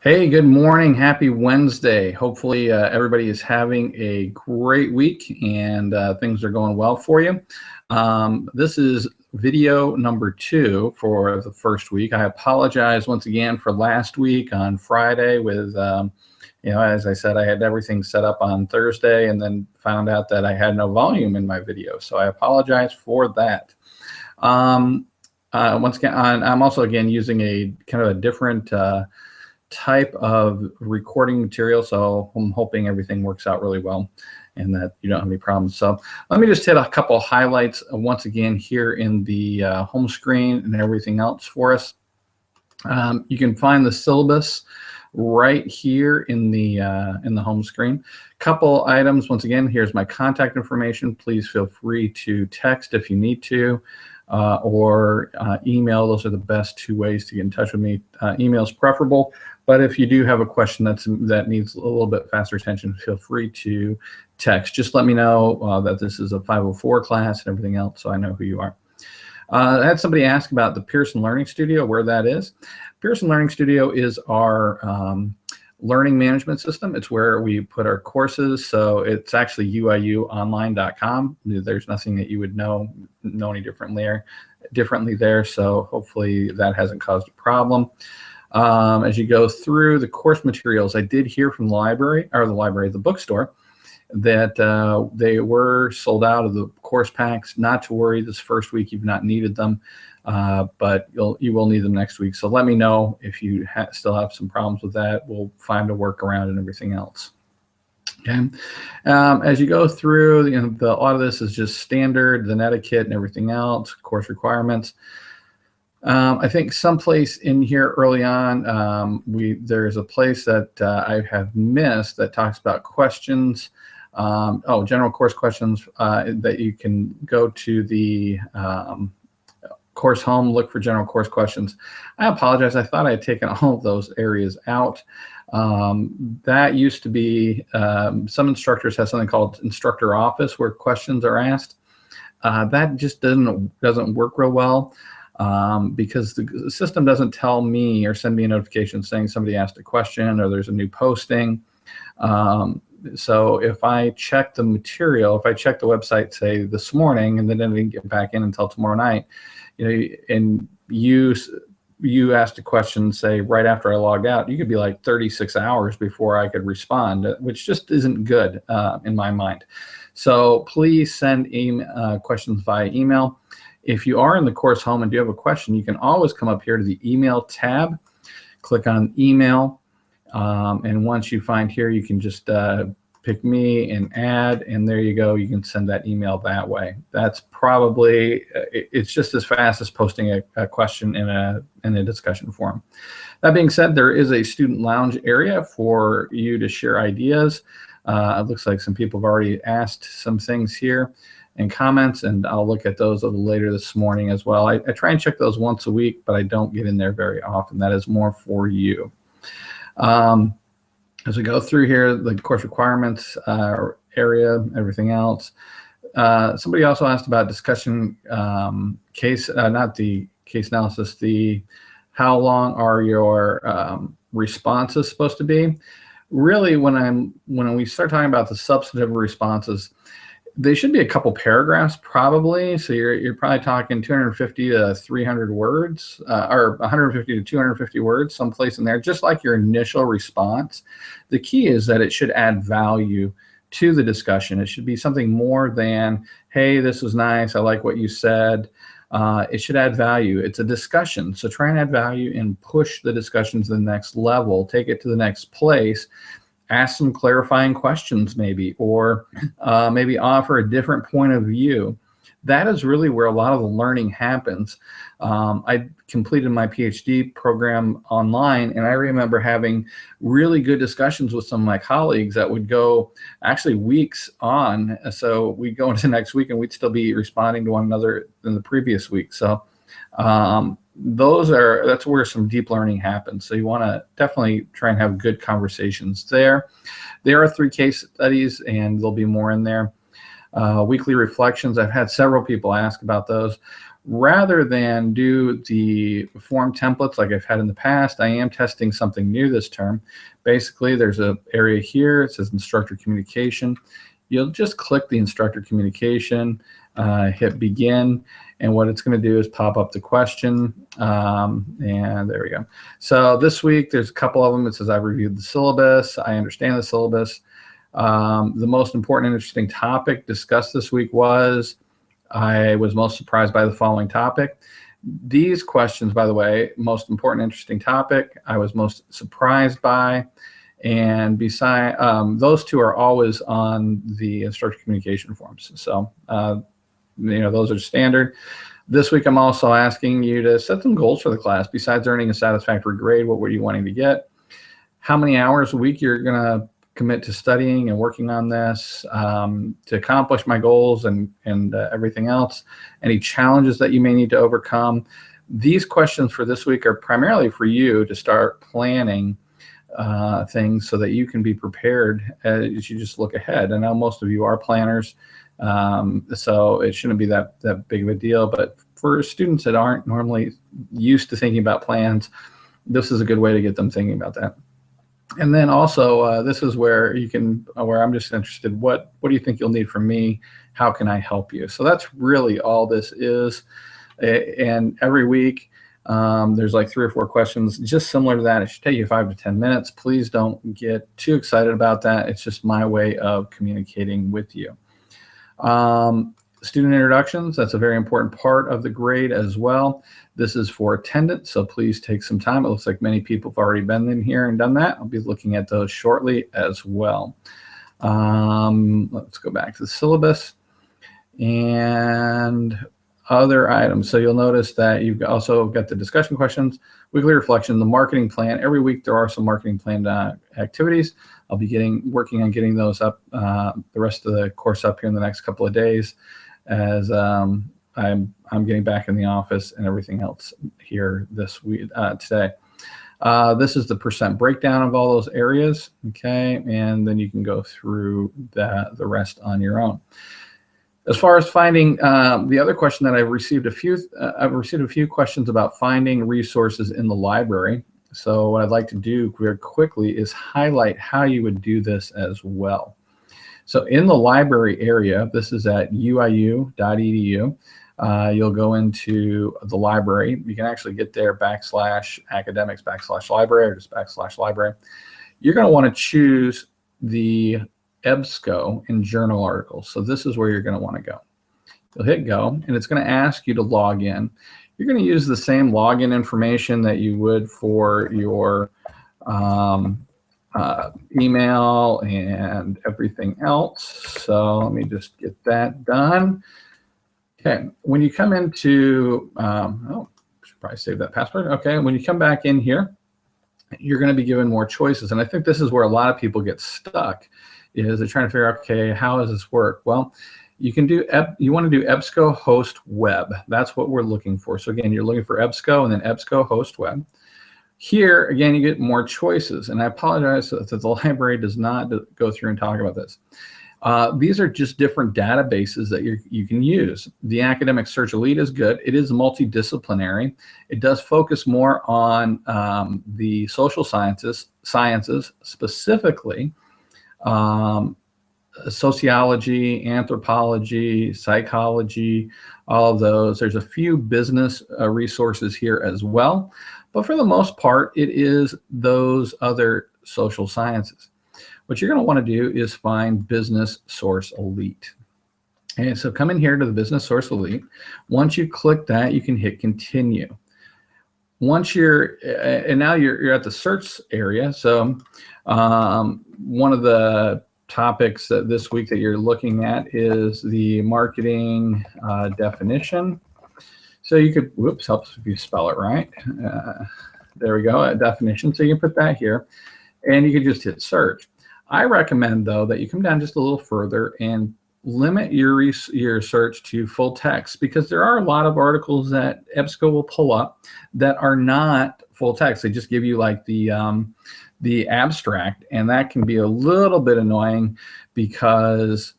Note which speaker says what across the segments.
Speaker 1: Hey, good morning. Happy Wednesday. Hopefully, everybody is having a great week and things are going well for you. This is video number 2 for the first week. I apologize once again for last week on Friday with, as I said, I had everything set up on Thursday and then found out that I had no volume in my video. So I apologize for that. Once again, I'm also again using a kind of a different type of recording material, so I'm hoping everything works out really well and that you don't have any problems. So let me just hit a couple highlights once again here in the home screen and everything else for us. You can find the syllabus right here in the home screen. Couple items. Once again, here's my contact information. Please feel free to text if you need to. Or email. Those are the best 2 ways to get in touch with me. Email is preferable, but if you do have a question that needs a little bit faster attention, feel free to text. Just let me know that this is a 504 class and everything else, so I know who you are. I had somebody ask about the Pearson Learning Studio, where that is. Pearson Learning Studio is our learning management system. It's where we put our courses. So it's actually uiuonline.com. There's nothing that you would know any differently there. So hopefully that hasn't caused a problem. As you go through the course materials, I did hear from the bookstore, that they were sold out of the course packs. Not to worry, this first week you've not needed them. But you will need them next week. So let me know if you still have some problems with that. We'll find a workaround and everything else. Okay. As you go through, a lot of this is just standard, the etiquette and everything else, course requirements. I think someplace in here early on, there's a place that I have missed that talks about questions. General course questions that you can go to the course home, look for general course questions. I apologize. I thought I had taken all of those areas out. That used to be, some instructors have something called instructor office where questions are asked. That just doesn't work real well because the system doesn't tell me or send me a notification saying somebody asked a question or there's a new posting. So if I check the material, if I check the website, say this morning, and then I didn't get back in until tomorrow night, and you asked a question, say right after I logged out, you could be like 36 hours before I could respond, which just isn't good in my mind. So please send questions via email. If you are in the course home and do have a question, you can always come up here to the email tab, click on email, and once you find here, you can just pick me and add, and there you go. You can send that email that way. That's probably, it's just as fast as posting a question in a discussion forum. That being said, there is a student lounge area for you to share ideas. It looks like some people have already asked some things here and comments, and I'll look at those a little later this morning as well. I try and check those once a week, but I don't get in there very often. That is more for you. As we go through here, the course requirements area, everything else. Somebody also asked about discussion case, not the case analysis, how long are your responses supposed to be? Really, when we start talking about the substantive responses, they should be a couple paragraphs probably. So you're probably talking 250 to 300 words, or 150 to 250 words, someplace in there, just like your initial response. The key is that it should add value to the discussion. It should be something more than, hey, this was nice, I like what you said. It should add value. It's a discussion. So try and add value and push the discussion to the next level, take it to the next place. Ask some clarifying questions maybe, or maybe offer a different point of view. That is really where a lot of the learning happens. I completed my PhD program online, and I remember having really good discussions with some of my colleagues that would go actually weeks on. So we'd go into next week and we'd still be responding to one another in the previous week. So that's where some deep learning happens. So you want to definitely try and have good conversations there. There are 3 case studies, and there'll be more in there. Weekly reflections. I've had several people ask about those. rather than do the form templates like I've had in the past, I am testing something new this term. Basically, there's an area here, it says instructor communication. You'll just click the instructor communication, hit begin, and what it's going to do is pop up the question, and there we go. So this week, there's a couple of them. It says I've reviewed the syllabus, I understand the syllabus. The most important interesting topic discussed this week was, I was most surprised by the following topic. These questions, by the way, most important interesting topic, I was most surprised by, and beside those two are always on the instructor communication forms. So those are standard. This week I'm also asking you to set some goals for the class. Besides earning a satisfactory grade, what were you wanting to get? How many hours a week you're going to commit to studying and working on this to accomplish my goals and everything else. Any challenges that you may need to overcome. These questions for this week are primarily for you to start planning things so that you can be prepared as you just look ahead. I know most of you are planners, so it shouldn't be that big of a deal. But for students that aren't normally used to thinking about plans, this is a good way to get them thinking about that. And then also, this is where I'm just interested, what do you think you'll need from me? How can I help you? So that's really all this is. And every week, there's like 3 or 4 questions just similar to that. It should take you 5 to 10 minutes. Please don't get too excited about that. It's just my way of communicating with you. Student introductions, that's a very important part of the grade as well. This is for attendance, so please take some time. It looks like many people have already been in here and done that. I'll be looking at those shortly as well. Let's go back to the syllabus and other items. So you'll notice that you've also got the discussion questions, weekly reflection, the marketing plan. Every week there are some marketing plan activities. I'll be working on getting those up, the rest of the course up here in the next couple of days, as I'm getting back in the office and everything else here this week today. This is the percent breakdown of all those areas, okay, and then you can go through the rest on your own. As far as finding the other question that I've received a few questions about finding resources in the library. So what I'd like to do very quickly is highlight how you would do this as well. So in the library area, this is at uiu.edu. You'll go into the library. You can actually get there /academics/library or just /library. You're going to want to choose the EBSCO and journal articles. So this is where you're going to want to go. You'll hit go, and it's going to ask you to log in. You're going to use the same login information that you would for your email and everything else. So let me just get that done. Okay, when you come into, should probably save that password. Okay, when you come back in here, you're going to be given more choices. And I think this is where a lot of people get stuck, is they're trying to figure out, okay, how does this work? Well, you can do, you want to do EBSCO host web. That's what we're looking for. So again, you're looking for EBSCO and then EBSCO host web. Here, again, you get more choices. And I apologize that the library does not go through and talk about this. These are just different databases that you can use. The Academic Search Elite is good. It is multidisciplinary. It does focus more on the social sciences specifically, sociology, anthropology, psychology, all of those. There's a few business resources here as well. But for the most part, it is those other social sciences. What you're going to want to do is find Business Source Elite. And so come in here to the Business Source Elite. Once you click that, you can hit continue. Once and now you're at the search area. So one of the topics that this week that you're looking at is the marketing definition. So you could, whoops, helps if you spell it right. There we go, a definition. So you can put that here and you can just hit search. I recommend, though, that you come down just a little further and limit your search to full text, because there are a lot of articles that EBSCO will pull up that are not full text. They just give you like the abstract, and that can be a little bit annoying because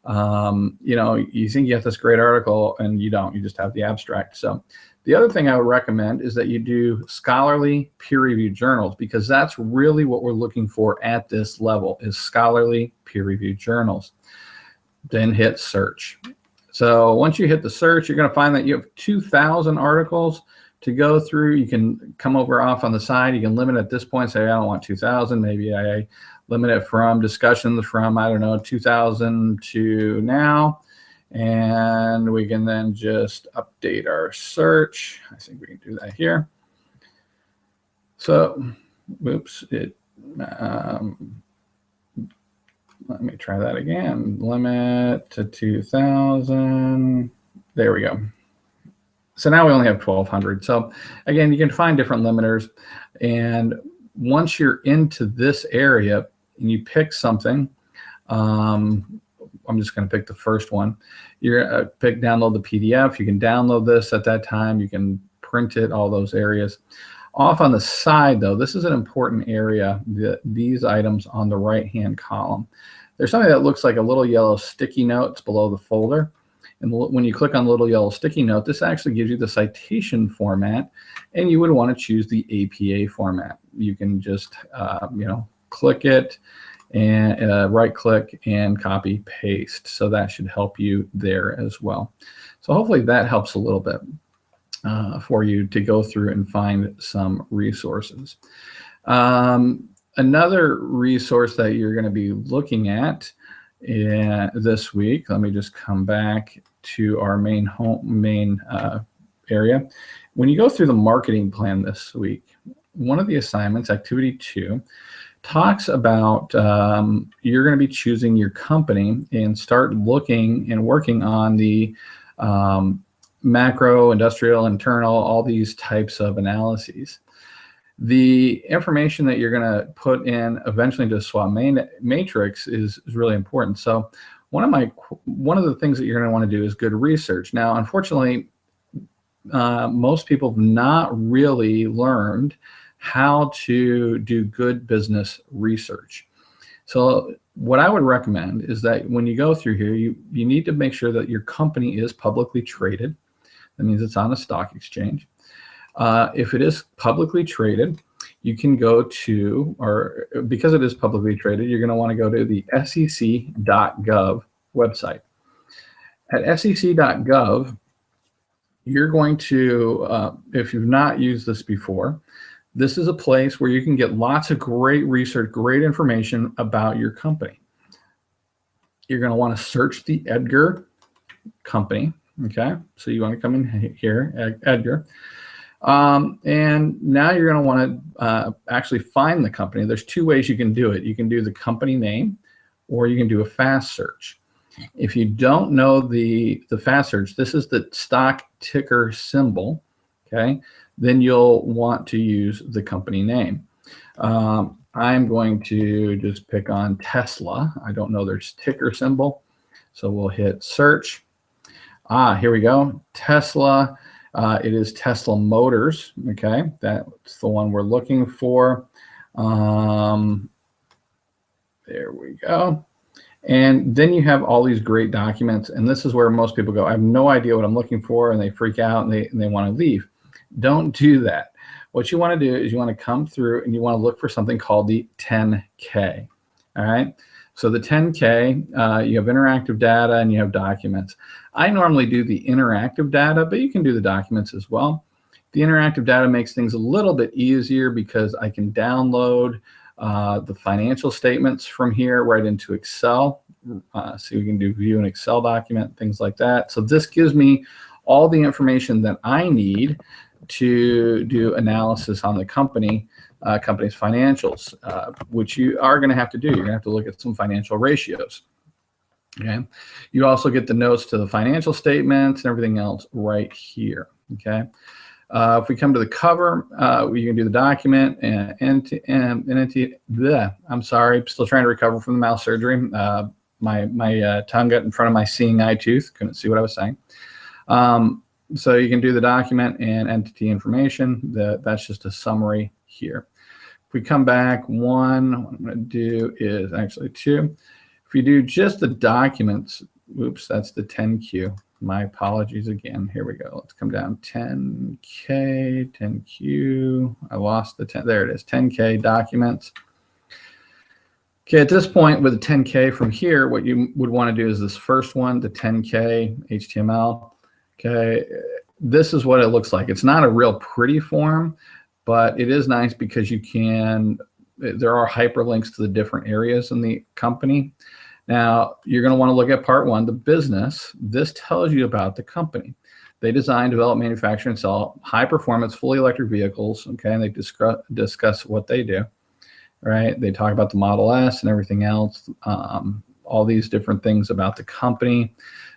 Speaker 1: You know, you think you have this great article and you don't, you just have the abstract. So the other thing I would recommend is that you do scholarly peer-reviewed journals, because that's really what we're looking for at this level, is scholarly peer-reviewed journals. Then hit search. So once you hit the search, you're going to find that you have 2,000 articles to go through. You can come over off on the side. You can limit at this point, say, I don't want 2,000. Maybe I limit it from discussions from, I don't know, 2000 to now. And we can then just update our search. I think we can do that here. So, oops, let me try that again. Limit to 2,000. There we go. So now we only have 1,200. So again, you can find different limiters. And once you're into this area and you pick something, I'm just going to pick the first one. You're pick download the PDF. You can download this at that time. You can print it, all those areas. Off on the side, though, this is an important area, these items on the right-hand column. There's something that looks like a little yellow sticky note. It's below the folder. And when you click on the little yellow sticky note, this actually gives you the citation format, and you would want to choose the APA format. You can just, you know, click it and right-click and copy paste. So that should help you there as well. So hopefully that helps a little bit for you to go through and find some resources. Another resource that you're going to be looking at this week, let me just come back to our main area. When you go through the marketing plan this week, one of the assignments, activity 2, talks about you're going to be choosing your company and start looking and working on the macro, industrial, internal, all these types of analyses. The information that you're going to put in eventually into a SWOT matrix is really important. So one of the things that you're going to want to do is good research. Now, unfortunately, most people have not really learned how to do good business research. So what I would recommend is that when you go through here, you need to make sure that your company is publicly traded. That means it's on a stock exchange. If it is publicly traded, you can go to, or because it is publicly traded, you're going to want to go to the sec.gov website. At sec.gov, you're going to, if you've not used this before, this is a place where you can get lots of great research, great information about your company. You're going to want to search the Edgar company. Okay, so you want to come in here, Edgar. And now you're going to want to actually find the company. There's 2 ways you can do it. You can do the company name, or you can do a fast search. If you don't know the fast search, this is the stock ticker symbol, okay? Then you'll want to use the company name. I'm going to just pick on Tesla. I don't know their ticker symbol, so we'll hit search. Here we go, Tesla. It is Tesla Motors, okay? That's the one we're looking for. There we go. And then you have all these great documents, and this is where most people go, I have no idea what I'm looking for, and they freak out and they want to leave. Don't do that. What you want to do is you want to come through and you want to look for something called the 10K, all right? So the 10K, you have interactive data and you have documents. I normally do the interactive data, but you can do the documents as well. The interactive data makes things a little bit easier because I can download the financial statements from here right into Excel. So you can do view an Excel document, things like that. So this gives me all the information that I need to do analysis on the company's financials, which you are going to have to do. You're going to have to look at some financial ratios. Okay. You also get the notes to the financial statements and everything else right here. Okay. If we come to the cover, you can do the document and I'm sorry, I'm still trying to recover from the mouth surgery. My tongue got in front of my seeing eye tooth. Couldn't see what I was saying. So you can do the document and entity information. That's just a summary here. If we come back, what I'm going to do is actually 2. If you do just the documents, oops, that's the 10Q. My apologies again. Here we go. Let's come down 10K, 10Q. I lost the 10. There it is, 10K documents. Okay, at this point with the 10K from here, what you would want to do is this first one, the 10K HTML. Okay, this is what it looks like. It's not a real pretty form, but it is nice because you can, there are hyperlinks to the different areas in the company. Now, you're going to want to look at part one, the business. This tells you about the company. They design, develop, manufacture, and sell high-performance, fully electric vehicles, okay, and they discuss what they do, right? They talk about the Model S and everything else, all these different things about the company.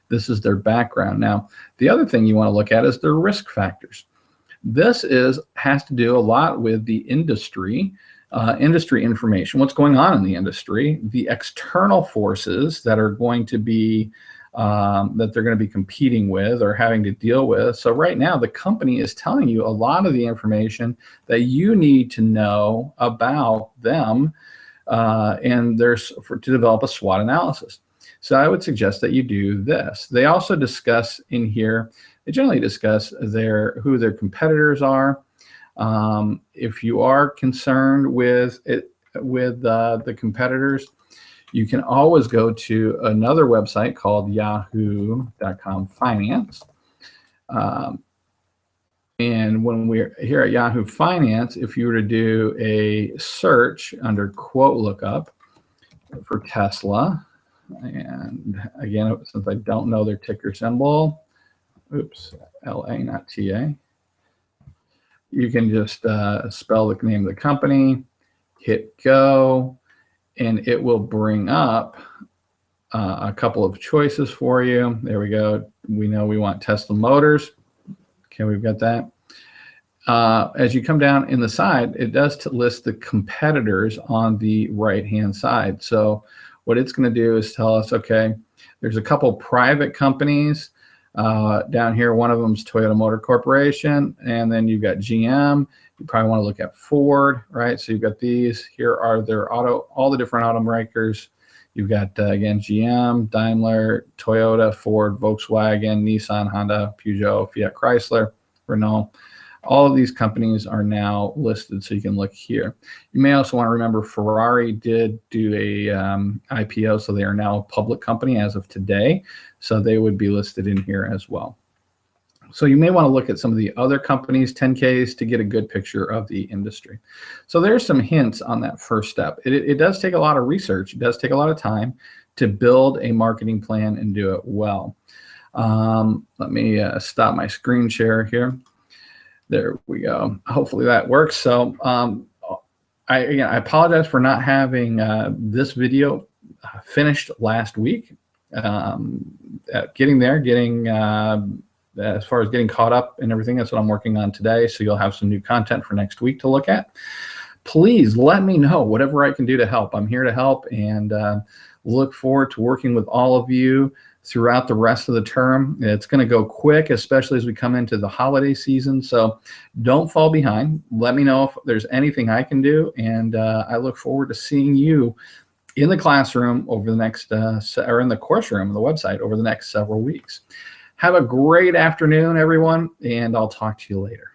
Speaker 1: This is their background. Now, the other thing you want to look at is their risk factors. This has to do a lot with the industry, industry information, what's going on in the industry, the external forces that are going to be, that they're going to be competing with or having to deal with. So right now, the company is telling you a lot of the information that you need to know about them and to develop a SWOT analysis. So I would suggest that you do this. They also discuss in here, they generally discuss who their competitors are. If you are concerned with the competitors, you can always go to another website called yahoo.com Finance. And when we're here at Yahoo Finance, if you were to do a search under quote lookup for Tesla, and again, since I don't know their ticker symbol, oops, LA, not TA. You can just spell the name of the company, hit go, and it will bring up a couple of choices for you. There we go. We know we want Tesla Motors. Okay, we've got that. As you come down in the side, it does list the competitors on the right-hand side. So what it's going to do is tell us, okay, there's a couple private companies down here. One of them is Toyota Motor Corporation, and then you've got GM. You probably want to look at Ford, right? So you've got these. Here are all the different automakers. You've got, again, GM, Daimler, Toyota, Ford, Volkswagen, Nissan, Honda, Peugeot, Fiat Chrysler, Renault. All of these companies are now listed, so you can look here. You may also want to remember Ferrari did do a IPO, so they are now a public company as of today. So they would be listed in here as well. So you may want to look at some of the other companies, 10Ks, to get a good picture of the industry. So there's some hints on that first step. It does take a lot of research. It does take a lot of time to build a marketing plan and do it well. Let me stop my screen share here. There we go. Hopefully that works. So I apologize for not having this video finished last week. Getting as far as getting caught up and everything, that's what I'm working on today. So you'll have some new content for next week to look at. Please let me know whatever I can do to help. I'm here to help, and look forward to working with all of you throughout the rest of the term. It's going to go quick, especially as we come into the holiday season. So don't fall behind. Let me know if there's anything I can do, and I look forward to seeing you in the classroom over the next, or in the course room of the website over the next several weeks. Have a great afternoon, everyone, and I'll talk to you later.